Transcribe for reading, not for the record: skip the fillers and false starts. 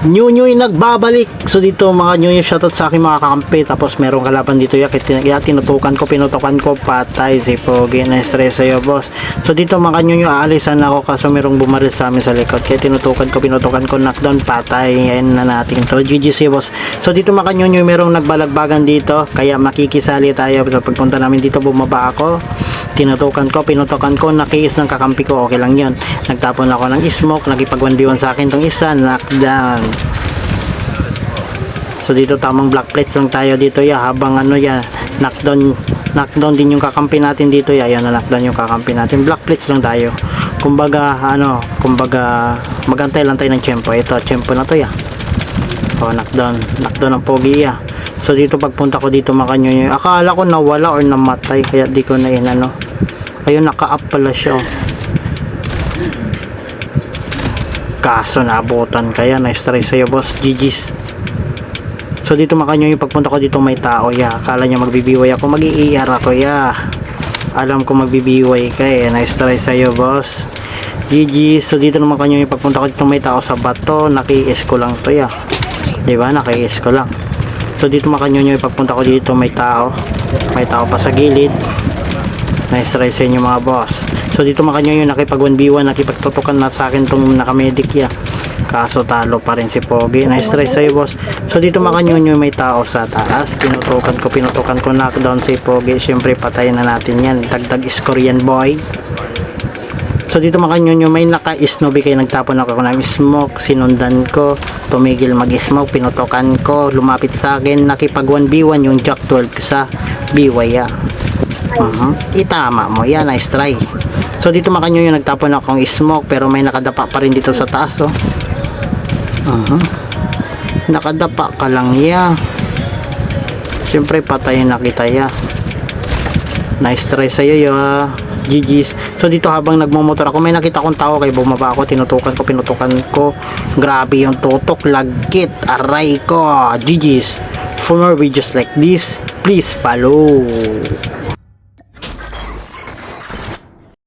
Nyuy nagbabalik. So dito mga Nyuy, shoutout sa aking mga kakampi. Tapos merong kalaban dito kaya tinutukan ko, pinutukan ko, patay si Pogi. Na-stress sa'yo boss. So dito mga Nyuy, aalisan ako kaso merong bumaril sa amin sa likod. Kaya tinutukan ko, pinutukan ko, knockdown, patay. Ayan na natin to, GGC boss. So dito mga Nyuy, merong nagbalagbagan dito. Kaya makikisali tayo. So pagpunta namin dito, bumaba ako. Tinutukan ko, pinutukan ko, nakiis ng kakampi ko, okay lang yun. Nagtapon ako ng smoke, nakipag 1v1 sa akin tong isa, knockdown. So dito tamang black plates lang tayo dito habang knockdown din yung kakampi natin dito ayan na knockdown yung kakampi natin, black plates lang tayo, kumbaga magantay lang tayo ng tempo. Ito tempo na to knockdown ang Pogi So dito pagpunta ko dito makanyo, akala ko nawala or namatay kaya di ko na ayun, naka-up pala siya kaso naabutan kaya na-stress sa'yo boss, GG's. So dito makanyo yung pagpunta ko dito may tao akala niya magbibiway ako, mag-i-ER ako alam ko magbibiway ka na-stress sa'yo boss, GG's. So dito naman kanyo yung pagpunta ko dito may tao sa bato, naki-is ko lang to diba, naki-is ko lang. So dito makanyo yung pagpunta ko dito may tao pa sa gilid, na-stress sa inyo mga boss. So dito makanyo yung nakipag 1v1, nakipagtutukan na sa akin tong nakamedic kaso talo pa rin si Pogi, na-stress sa'yo boss. So dito makanyo yung may tao sa taas, pinutukan ko, knockdown si Pogi. Syempre patayin na natin yan, dagdag score yan boy. So dito makanyo yung may naka-snowy kayo, nagtapon ako ng smoke, sinundan ko, tumigil mag-smoke, pinutukan ko, lumapit sa akin, nakipag 1v1 yung Jack 12 sa BY itama mo nice try. So dito makanyo yung nagtapon akong smoke pero may nakadapa pa rin dito sa taas nakadapa ka lang syempre patayin na kita nice try sa'yo GG's. So dito habang nagmumotor ako may nakita kong tao kaya bumaba ako, tinutukan ko, pinutukan ko, grabe yung tutok, lagkit, aray ko, GG's. For more videos like this, please follow.